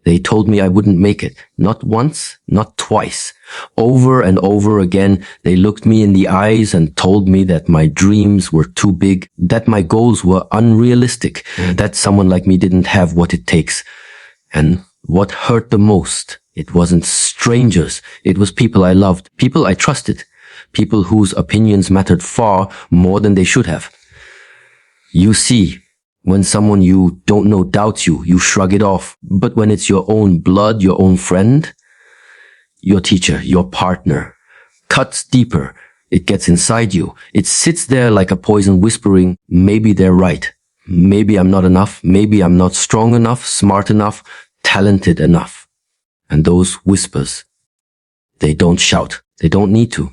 They told me I wouldn't make it. Not once, not twice. Over and over again, they looked me in the eyes and told me that my dreams were too big, that my goals were unrealistic, that someone like me didn't have what it takes. And what hurt the most, it wasn't strangers. It was people I loved, people I trusted, people whose opinions mattered far more than they should have. You see, when someone you don't know doubts you, you shrug it off. But when it's your own blood, your own friend, your teacher, your partner, cuts deeper. It gets inside you. It sits there like a poison whispering, maybe they're right. Maybe I'm not enough. Maybe I'm not strong enough, smart enough, talented enough. And those whispers, they don't shout. They don't need to.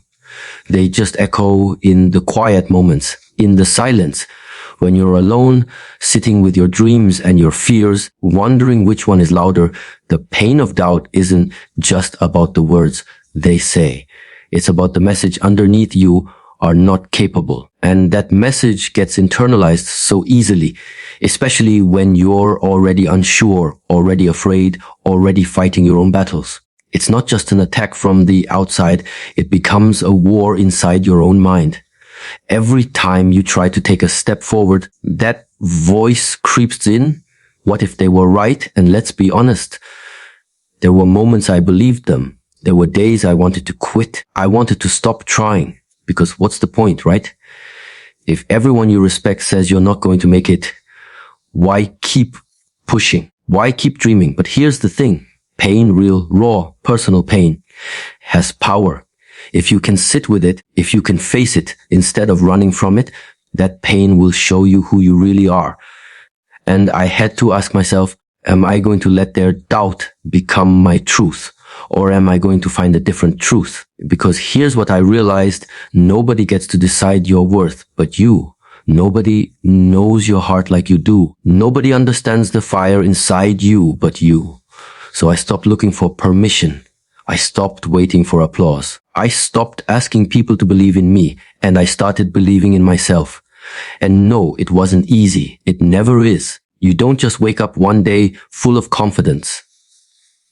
They just echo in the quiet moments, in the silence. When you're alone, sitting with your dreams and your fears, wondering which one is louder, the pain of doubt isn't just about the words they say. It's about the message underneath you are not capable. And that message gets internalized so easily, especially when you're already unsure, already afraid, already fighting your own battles. It's not just an attack from the outside. It becomes a war inside your own mind. Every time you try to take a step forward, that voice creeps in. What if they were right? And let's be honest. There were moments I believed them. There were days I wanted to quit. I wanted to stop trying. Because what's the point, right? If everyone you respect says you're not going to make it, why keep pushing? Why keep dreaming? But here's the thing. Pain, real, raw, personal pain, has power. If you can sit with it, if you can face it instead of running from it, that pain will show you who you really are. And I had to ask myself, am I going to let their doubt become my truth? Or am I going to find a different truth? Because here's what I realized. Nobody gets to decide your worth but you. Nobody knows your heart like you do. Nobody understands the fire inside you but you. So I stopped looking for permission. I stopped waiting for applause. I stopped asking people to believe in me, and I started believing in myself. And no, it wasn't easy. It never is. You don't just wake up one day full of confidence.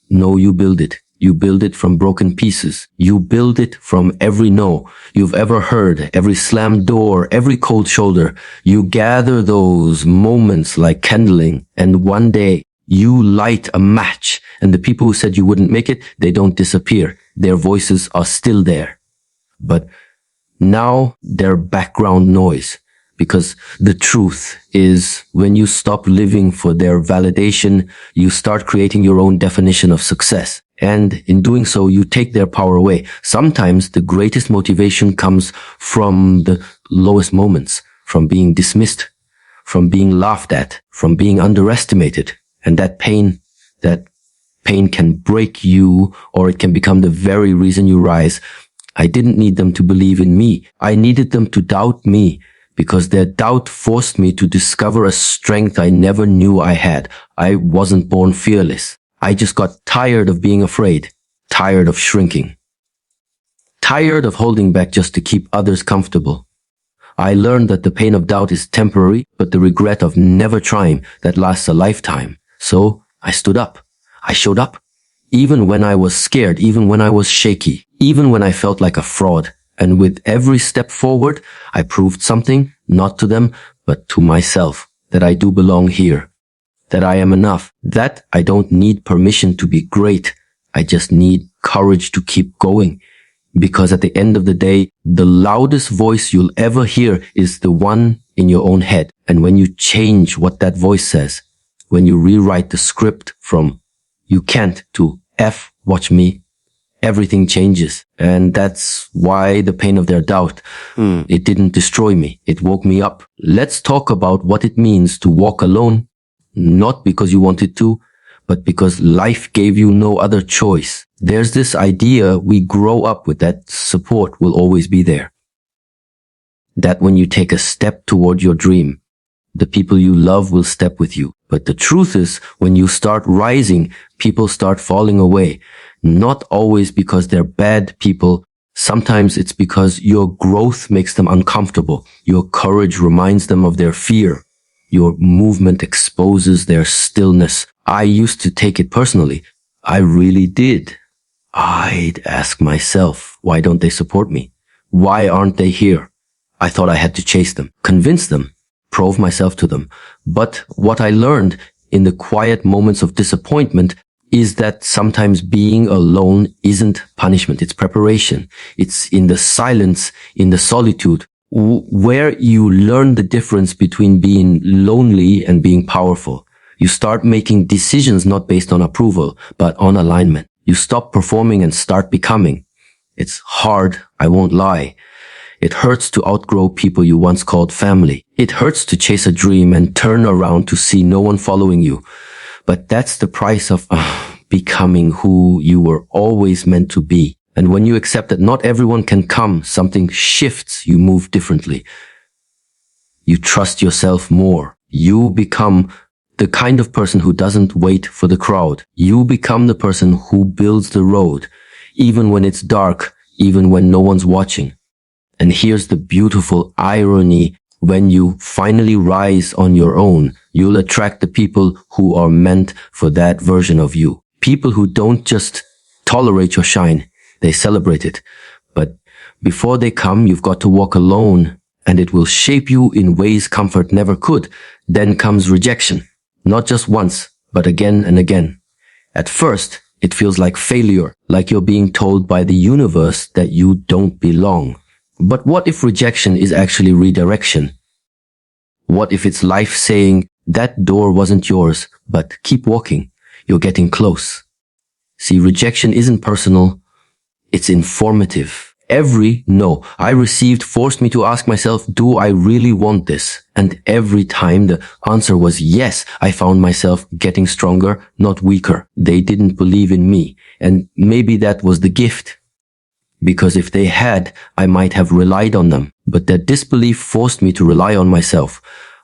No, you build it. You build it from broken pieces. You build it from every no you've ever heard, every slammed door, every cold shoulder. You gather those moments like kindling, and one day you light a match, and the people who said you wouldn't make it, they don't disappear. Their voices are still there. But now they're background noise. Because the truth is, when you stop living for their validation, you start creating your own definition of success. And in doing so, you take their power away. Sometimes the greatest motivation comes from the lowest moments, from being dismissed, from being laughed at, from being underestimated. And that pain can break you, or it can become the very reason you rise. I didn't need them to believe in me. I needed them to doubt me, because their doubt forced me to discover a strength I never knew I had. I wasn't born fearless. I just got tired of being afraid, tired of shrinking, tired of holding back just to keep others comfortable. I learned that the pain of doubt is temporary, but the regret of never trying, that lasts a lifetime. So I stood up. I showed up. Even when I was scared, even when I was shaky, even when I felt like a fraud. And with every step forward, I proved something, not to them, but to myself, that I do belong here, that I am enough, that I don't need permission to be great. I just need courage to keep going. Because at the end of the day, the loudest voice you'll ever hear is the one in your own head. And when you change what that voice says, when you rewrite the script from you can't to F, watch me, everything changes. And that's why the pain of their doubt, it didn't destroy me. It woke me up. Let's talk about what it means to walk alone, not because you wanted to, but because life gave you no other choice. There's this idea we grow up with that support will always be there. That when you take a step toward your dream, the people you love will step with you. But the truth is, when you start rising, people start falling away. Not always because they're bad people. Sometimes it's because your growth makes them uncomfortable. Your courage reminds them of their fear. Your movement exposes their stillness. I used to take it personally. I really did. I'd ask myself, why don't they support me? Why aren't they here? I thought I had to chase them, convince them, prove myself to them. But what I learned in the quiet moments of disappointment is that sometimes being alone isn't punishment, it's preparation. It's in the silence, in the solitude, where you learn the difference between being lonely and being powerful. You start making decisions not based on approval, but on alignment. You stop performing and start becoming. It's hard, I won't lie. It hurts to outgrow people you once called family. It hurts to chase a dream and turn around to see no one following you. But that's the price of becoming who you were always meant to be. And when you accept that not everyone can come, something shifts, you move differently. You trust yourself more. You become the kind of person who doesn't wait for the crowd. You become the person who builds the road, even when it's dark, even when no one's watching. And here's the beautiful irony. When you finally rise on your own, you'll attract the people who are meant for that version of you. People who don't just tolerate your shine, they celebrate it. But before they come, you've got to walk alone, and it will shape you in ways comfort never could. Then comes rejection. Not just once, but again and again. At first, it feels like failure, like you're being told by the universe that you don't belong. But what if rejection is actually redirection? What if it's life saying, that door wasn't yours, but keep walking. You're getting close. See, rejection isn't personal. It's informative. Every no I received forced me to ask myself, do I really want this? And every time the answer was yes, I found myself getting stronger, not weaker. They didn't believe in me. And maybe that was the gift. Because if they had, I might have relied on them. But their disbelief forced me to rely on myself.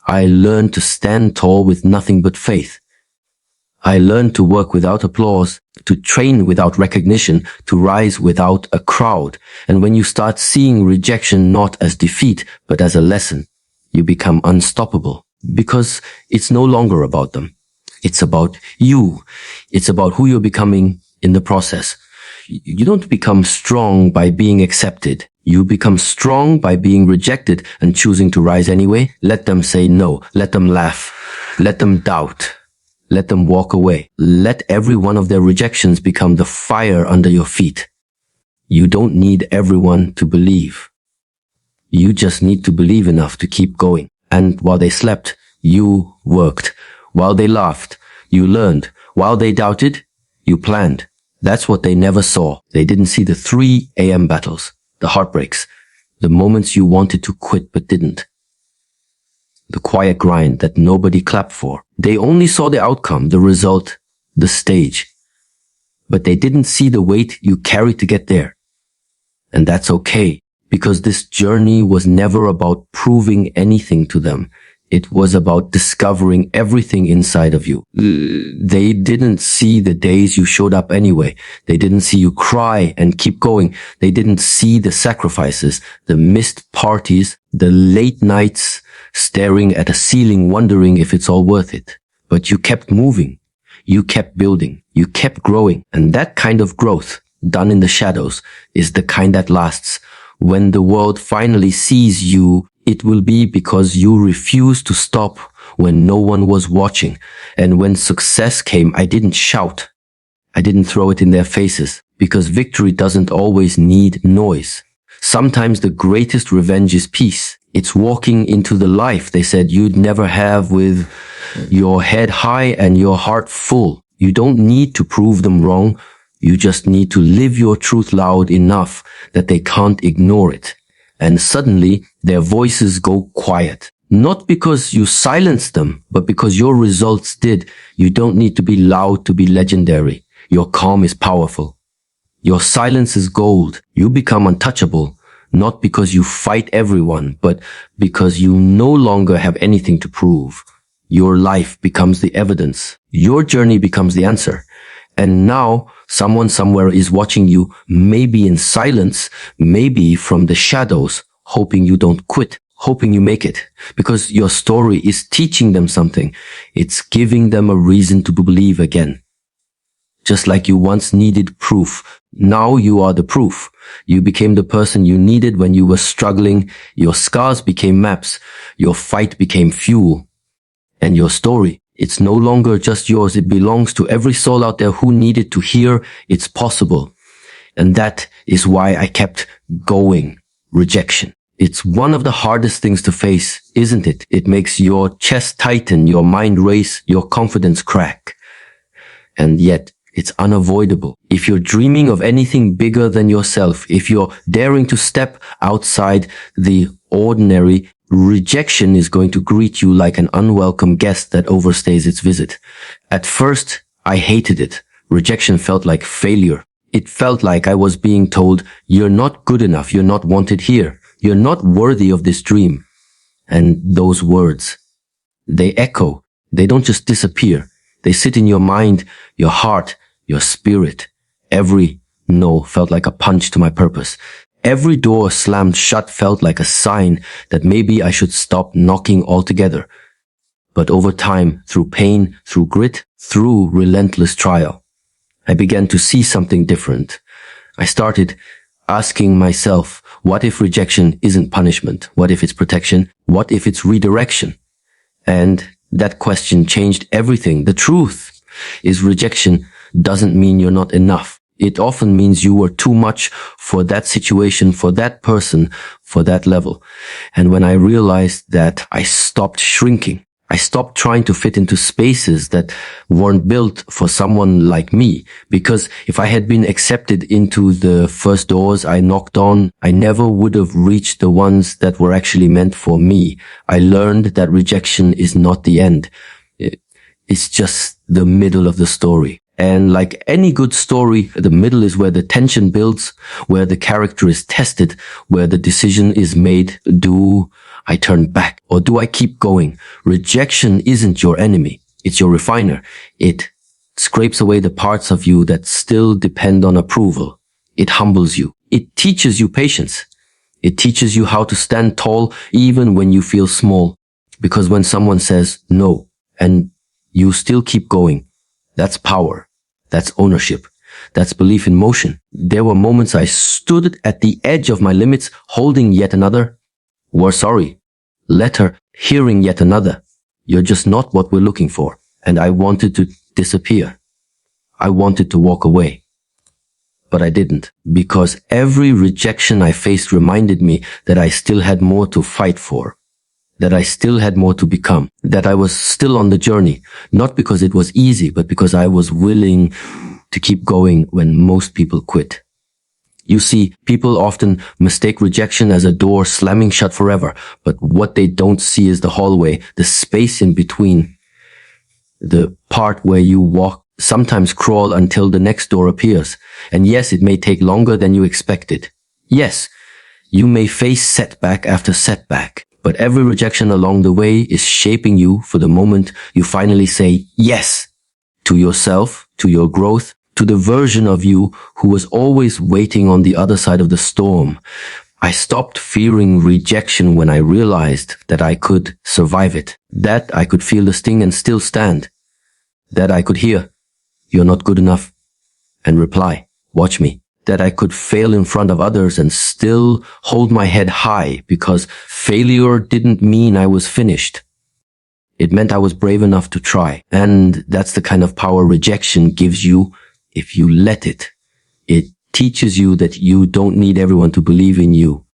I learned to stand tall with nothing but faith. I learned to work without applause, to train without recognition, to rise without a crowd. And when you start seeing rejection not as defeat, but as a lesson, you become unstoppable. Because it's no longer about them. It's about you. It's about who you're becoming in the process. You don't become strong by being accepted. You become strong by being rejected and choosing to rise anyway. Let them say no. Let them laugh. Let them doubt. Let them walk away. Let every one of their rejections become the fire under your feet. You don't need everyone to believe. You just need to believe enough to keep going. And while they slept, you worked. While they laughed, you learned. While they doubted, you planned. That's what they never saw. They didn't see the 3 a.m. battles, the heartbreaks, the moments you wanted to quit but didn't. The quiet grind that nobody clapped for. They only saw the outcome, the result, the stage. But they didn't see the weight you carried to get there. And that's okay, because this journey was never about proving anything to them. It was about discovering everything inside of you. They didn't see the days you showed up anyway. They didn't see you cry and keep going. They didn't see the sacrifices, the missed parties, the late nights, staring at a ceiling wondering if it's all worth it. But you kept moving. You kept building. You kept growing. And that kind of growth, done in the shadows, is the kind that lasts. When the world finally sees you, it will be because you refused to stop when no one was watching. And when success came, I didn't shout. I didn't throw it in their faces, because victory doesn't always need noise. Sometimes the greatest revenge is peace. It's walking into the life they said you'd never have with your head high and your heart full. You don't need to prove them wrong. You just need to live your truth loud enough that they can't ignore it. And suddenly, their voices go quiet. Not because you silenced them, but because your results did. You don't need to be loud to be legendary. Your calm is powerful. Your silence is gold. You become untouchable, not because you fight everyone, but because you no longer have anything to prove. Your life becomes the evidence. Your journey becomes the answer. And now, someone somewhere is watching you, maybe in silence, maybe from the shadows, hoping you don't quit, hoping you make it, because your story is teaching them something. It's giving them a reason to believe again. Just like you once needed proof, now you are the proof. You became the person you needed when you were struggling. Your scars became maps. Your fight became fuel. And your story, it's no longer just yours. It belongs to every soul out there who needed to hear it's possible. And that is why I kept going. Rejection. It's one of the hardest things to face, isn't it? It makes your chest tighten, your mind race, your confidence crack. And yet, it's unavoidable. If you're dreaming of anything bigger than yourself, if you're daring to step outside the ordinary, rejection is going to greet you like an unwelcome guest that overstays its visit. At first, I hated it. Rejection felt like failure. It felt like I was being told, you're not good enough, you're not wanted here, you're not worthy of this dream. And those words, they echo. They don't just disappear. They sit in your mind, your heart, your spirit. Every no felt like a punch to my purpose. Every door slammed shut felt like a sign that maybe I should stop knocking altogether. But over time, through pain, through grit, through relentless trial, I began to see something different. I started asking myself, what if rejection isn't punishment? What if it's protection? What if it's redirection? And that question changed everything. The truth is rejection doesn't mean you're not enough. It often means you were too much for that situation, for that person, for that level. And when I realized that, I stopped shrinking. I stopped trying to fit into spaces that weren't built for someone like me. Because if I had been accepted into the first doors I knocked on, I never would have reached the ones that were actually meant for me. I learned that rejection is not the end. It's just the middle of the story. And like any good story, the middle is where the tension builds, where the character is tested, where the decision is made. Do I turn back or do I keep going? Rejection isn't your enemy. It's your refiner. It scrapes away the parts of you that still depend on approval. It humbles you. It teaches you patience. It teaches you how to stand tall even when you feel small. Because when someone says no and you still keep going, that's power. That's ownership. That's belief in motion. There were moments I stood at the edge of my limits, holding yet another. We're sorry. Letter, hearing yet another. You're just not what we're looking for. And I wanted to disappear. I wanted to walk away. But I didn't. Because every rejection I faced reminded me that I still had more to fight for. That I still had more to become, that I was still on the journey, not because it was easy, but because I was willing to keep going when most people quit. You see, people often mistake rejection as a door slamming shut forever, but what they don't see is the hallway, the space in between, the part where you walk, sometimes crawl until the next door appears. And yes, it may take longer than you expected. Yes, you may face setback after setback. But every rejection along the way is shaping you for the moment you finally say yes to yourself, to your growth, to the version of you who was always waiting on the other side of the storm. I stopped fearing rejection when I realized that I could survive it, that I could feel the sting and still stand, that I could hear, "You're not good enough," and reply, "Watch me." That I could fail in front of others and still hold my head high, because failure didn't mean I was finished. It meant I was brave enough to try. And that's the kind of power rejection gives you if you let it. It teaches you that you don't need everyone to believe in you.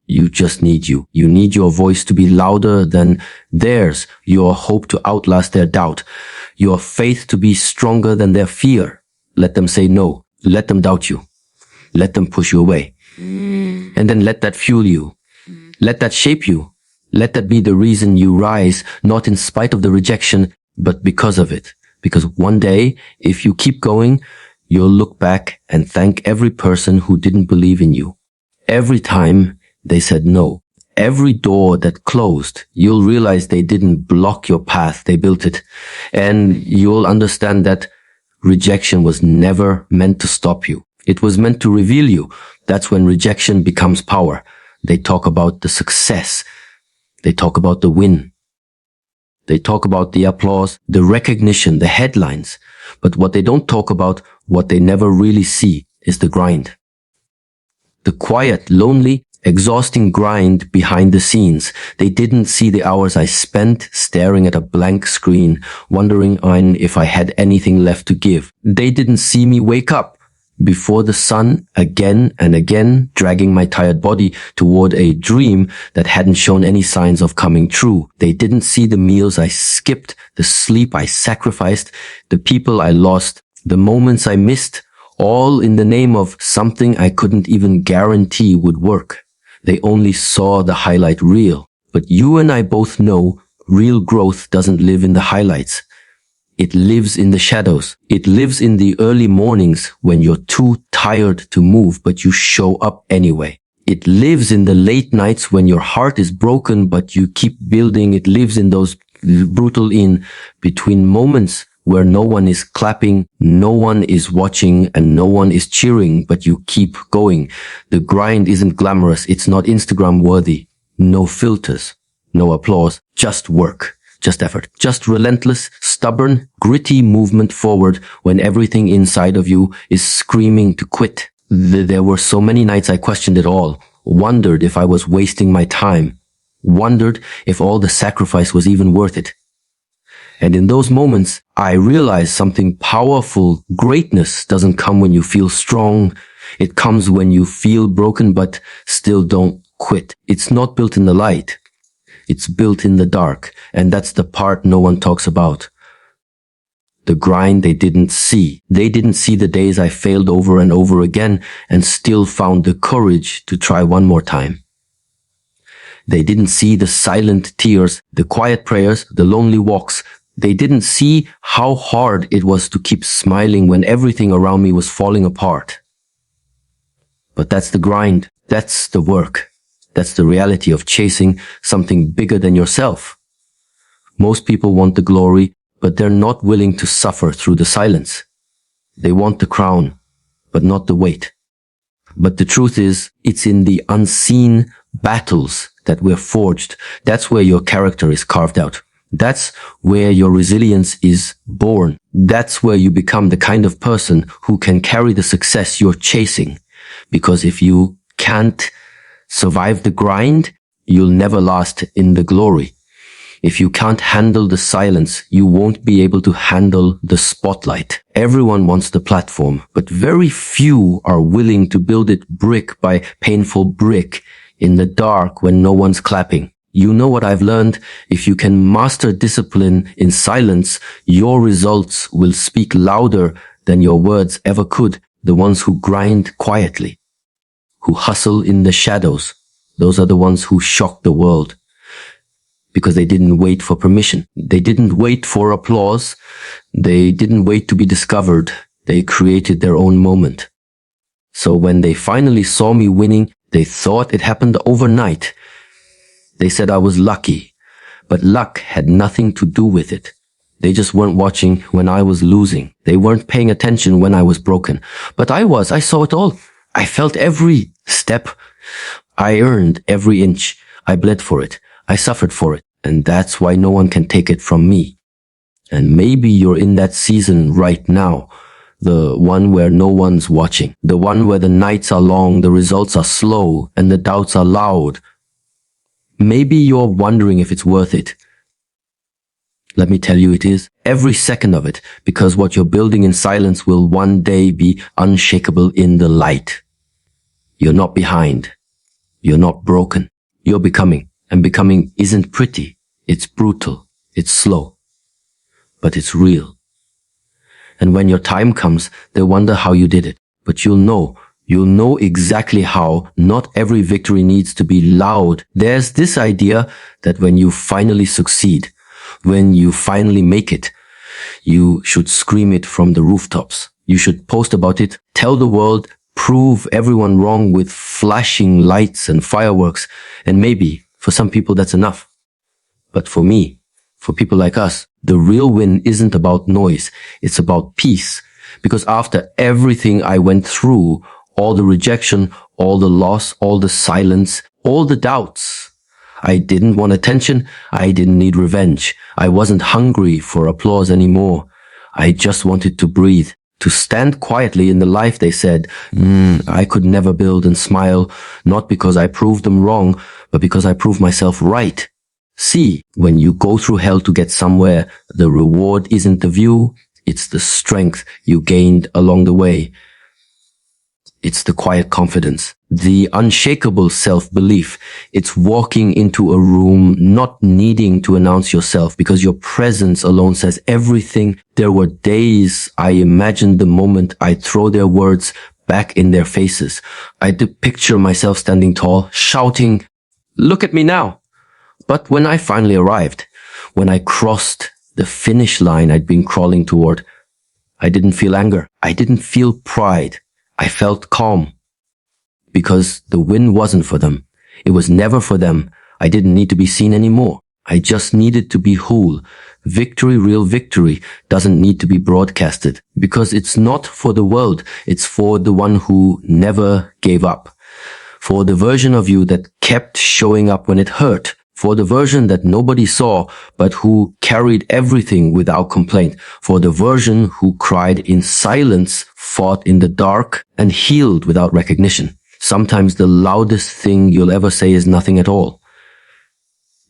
You just need you. You need your voice to be louder than theirs, your hope to outlast their doubt, your faith to be stronger than their fear. Let them say no. Let them doubt you. Let them push you away. And then let that fuel you. Let that shape you. Let that be the reason you rise, not in spite of the rejection, but because of it. Because one day, if you keep going, you'll look back and thank every person who didn't believe in you. Every time they said no. Every door that closed, you'll realize they didn't block your path, they built it. And you'll understand that rejection was never meant to stop you. It was meant to reveal you. That's when rejection becomes power. They talk about the success, They talk about the win. They talk about the applause, the recognition, the headlines. But what they don't talk about, what they never really see, is the grind. The quiet, lonely, exhausting grind behind the scenes. They didn't see the hours I spent staring at a blank screen, wondering if I had anything left to give. They didn't see me wake up before the sun again and again, dragging my tired body toward a dream that hadn't shown any signs of coming true. They didn't see the meals I skipped, the sleep I sacrificed, the people I lost, the moments I missed, all in the name of something I couldn't even guarantee would work. They only saw the highlight reel. But you and I both know real growth doesn't live in the highlights. It lives in the shadows. It lives in the early mornings when you're too tired to move, but you show up anyway. It lives in the late nights when your heart is broken, but you keep building. It lives in those brutal in between moments where no one is clapping, no one is watching, and no one is cheering, but you keep going. The grind isn't glamorous. It's not Instagram worthy. No filters, no applause, just work. Just effort. Just relentless, stubborn, gritty movement forward when everything inside of you is screaming to quit. There were so many nights I questioned it all, wondered if I was wasting my time, wondered if all the sacrifice was even worth it. And in those moments, I realized something powerful. Greatness doesn't come when you feel strong. It comes when you feel broken but still don't quit. It's not built in the light. It's built in the dark, and that's the part no one talks about. The grind they didn't see. They didn't see the days I failed over and over again and still found the courage to try one more time. They didn't see the silent tears, the quiet prayers, the lonely walks. They didn't see how hard it was to keep smiling when everything around me was falling apart. But that's the grind. That's the work. That's the reality of chasing something bigger than yourself. Most people want the glory, but they're not willing to suffer through the silence. They want the crown, but not the weight. But the truth is, it's in the unseen battles that we're forged. That's where your character is carved out. That's where your resilience is born. That's where you become the kind of person who can carry the success you're chasing. Because if you can't survive the grind, you'll never last in the glory. If you can't handle the silence, you won't be able to handle the spotlight. Everyone wants the platform, but very few are willing to build it brick by painful brick in the dark when no one's clapping. You know what I've learned? If you can master discipline in silence, your results will speak louder than your words ever could. The ones who grind quietly, who hustle in the shadows, those are the ones who shock the world. Because they didn't wait for permission. They didn't wait for applause. They didn't wait to be discovered. They created their own moment. So when they finally saw me winning, they thought it happened overnight. They said I was lucky, but luck had nothing to do with it. They just weren't watching when I was losing. They weren't paying attention when I was broken. But I was. I saw it all. I felt every step. I earned every inch. I bled for it. I suffered for it. And that's why no one can take it from me. And maybe you're in that season right now. The one where no one's watching. The one where the nights are long, the results are slow, and the doubts are loud. Maybe you're wondering if it's worth it. Let me tell you it is. Every second of it. Because what you're building in silence will one day be unshakable in the light. You're not behind. You're not broken. You're becoming. And becoming isn't pretty. It's brutal. It's slow. But it's real. And when your time comes, they wonder how you did it. But you'll know exactly how. Not every victory needs to be loud. There's this idea that when you finally succeed, when you finally make it, you should scream it from the rooftops. You should post about it, tell the world, prove everyone wrong with flashing lights and fireworks. And maybe, for some people, that's enough. But for me, for people like us, the real win isn't about noise. It's about peace. Because after everything I went through, all the rejection, all the loss, all the silence, all the doubts, I didn't want attention. I didn't need revenge. I wasn't hungry for applause anymore. I just wanted to breathe, to stand quietly in the life they said, I could never build and smile, not because I proved them wrong, but because I proved myself right. See, when you go through hell to get somewhere, the reward isn't the view, it's the strength you gained along the way. It's the quiet confidence, the unshakable self-belief. It's walking into a room not needing to announce yourself because your presence alone says everything. There were days I imagined the moment I'd throw their words back in their faces. I did picture myself standing tall, shouting, "Look at me now." But when I finally arrived, when I crossed the finish line I'd been crawling toward, I didn't feel anger. I didn't feel pride. I felt calm. Because the win wasn't for them. It was never for them. I didn't need to be seen anymore. I just needed to be whole. Victory, real victory, doesn't need to be broadcasted. Because it's not for the world. It's for the one who never gave up. For the version of you that kept showing up when it hurt. For the version that nobody saw, but who carried everything without complaint. For the version who cried in silence, fought in the dark, and healed without recognition. Sometimes the loudest thing you'll ever say is nothing at all.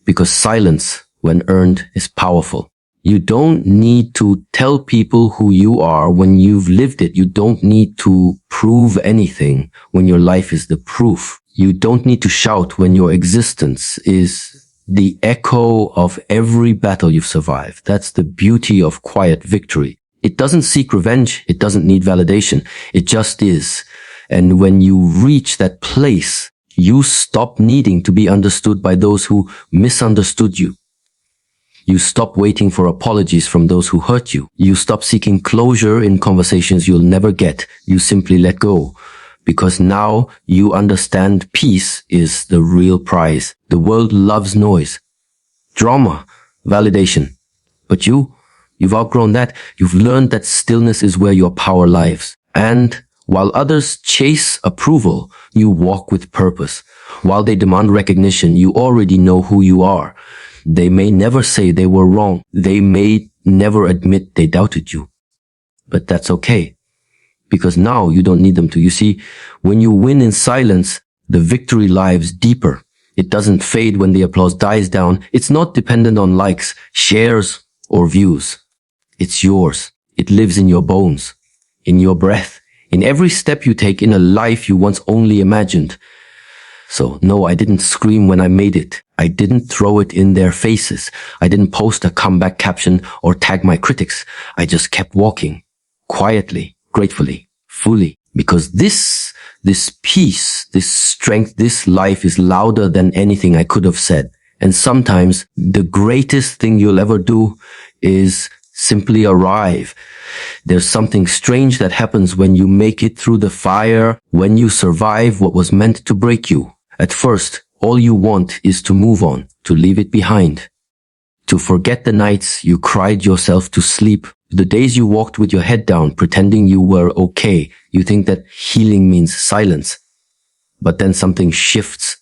Because silence, when earned, is powerful. You don't need to tell people who you are when you've lived it. You don't need to prove anything when your life is the proof. You don't need to shout when your existence is the echo of every battle you've survived. That's the beauty of quiet victory. It doesn't seek revenge. It doesn't need validation. It just is. And when you reach that place, you stop needing to be understood by those who misunderstood you. You stop waiting for apologies from those who hurt you. You stop seeking closure in conversations you'll never get. You simply let go. Because now you understand peace is the real prize. The world loves noise, drama, validation. But you've outgrown that. You've learned that stillness is where your power lies. And while others chase approval, you walk with purpose. While they demand recognition, you already know who you are. They may never say they were wrong. They may never admit they doubted you. But that's okay. Because now you don't need them to. You see, when you win in silence, the victory lives deeper. It doesn't fade when the applause dies down. It's not dependent on likes, shares, or views. It's yours. It lives in your bones, in your breath, in every step you take in a life you once only imagined. So no, I didn't scream when I made it. I didn't throw it in their faces. I didn't post a comeback caption or tag my critics. I just kept walking, quietly, gratefully, fully. Because this peace, this strength, this life is louder than anything I could have said. And sometimes the greatest thing you'll ever do is simply arrive. There's something strange that happens when you make it through the fire, when you survive what was meant to break you. At first, all you want is to move on, to leave it behind, to forget the nights you cried yourself to sleep, the days you walked with your head down, pretending you were okay. You think that healing means silence. But then something shifts.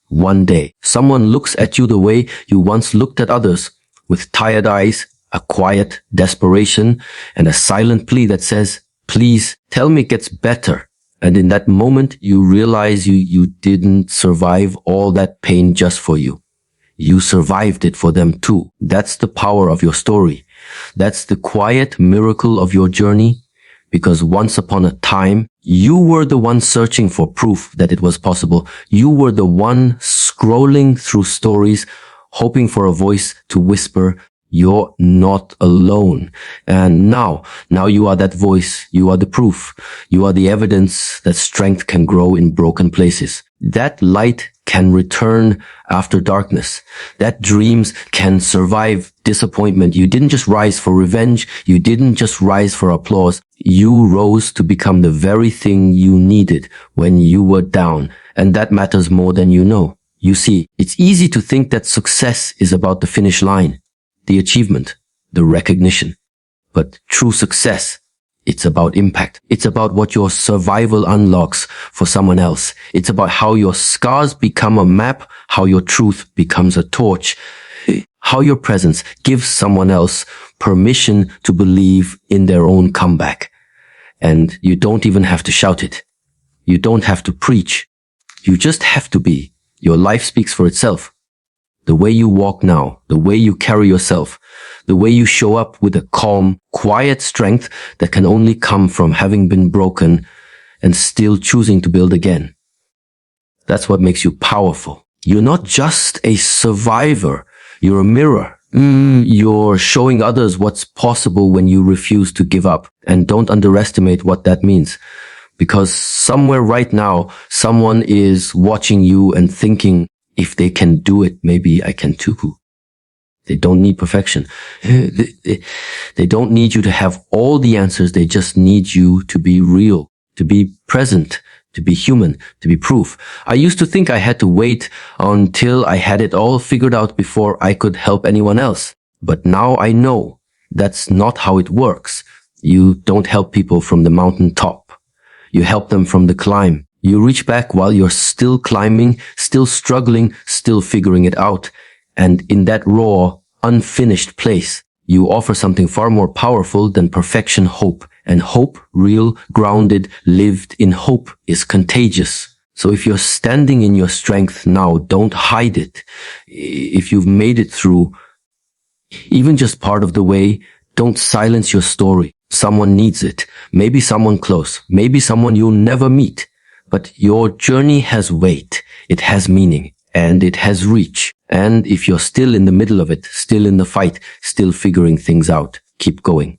One day, someone looks at you the way you once looked at others, with tired eyes, a quiet desperation, and a silent plea that says, "Please, tell me it gets better." And in that moment, you realize you didn't survive all that pain just for you. You survived it for them too. That's the power of your story. That's the quiet miracle of your journey. Because once upon a time, you were the one searching for proof that it was possible. You were the one scrolling through stories, hoping for a voice to whisper, "You're not alone." And now you are that voice. You are the proof. You are the evidence that strength can grow in broken places. That light can return after darkness. That dreams can survive disappointment. You didn't just rise for revenge. You didn't just rise for applause. You rose to become the very thing you needed when you were down. And that matters more than you know. You see, it's easy to think that success is about the finish line, the achievement, the recognition. But true success It's about impact. It's about what your survival unlocks for someone else. It's about how your scars become a map, how your truth becomes a torch, how your presence gives someone else permission to believe in their own comeback. And you don't even have to shout it. You don't have to preach. You just have to be. Your life speaks for itself. The way you walk now, the way you carry yourself, the way you show up with a calm, quiet strength that can only come from having been broken and still choosing to build again. That's what makes you powerful. You're not just a survivor. You're a mirror. You're showing others what's possible when you refuse to give up. And don't underestimate what that means. Because somewhere right now, someone is watching you and thinking, if they can do it, maybe I can too. They don't need perfection. They don't need you to have all the answers. They just need you to be real, to be present, to be human, to be proof. I used to think I had to wait until I had it all figured out before I could help anyone else. But now I know that's not how it works. You don't help people from the mountain top. You help them from the climb. You reach back while you're still climbing, still struggling, still figuring it out. And in that raw, unfinished place, you offer something far more powerful than perfection, hope. And hope, real, grounded, lived in hope, is contagious. So if you're standing in your strength now, don't hide it. If you've made it through even just part of the way, don't silence your story. Someone needs it. Maybe someone close. Maybe someone you'll never meet. But your journey has weight. It has meaning. And it has reach. And if you're still in the middle of it, still in the fight, still figuring things out, keep going.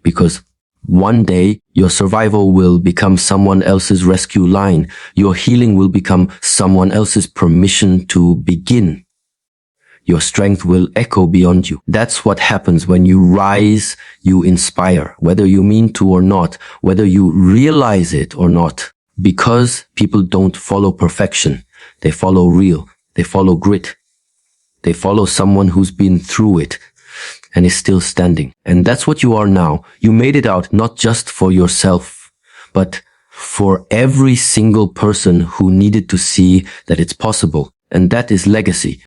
Because one day, your survival will become someone else's rescue line. Your healing will become someone else's permission to begin. Your strength will echo beyond you. That's what happens when you rise, you inspire, whether you mean to or not, whether you realize it or not. Because people don't follow perfection. They follow real. They follow grit. They follow someone who's been through it and is still standing. And that's what you are now. You made it out not just for yourself, but for every single person who needed to see that it's possible. And that is legacy.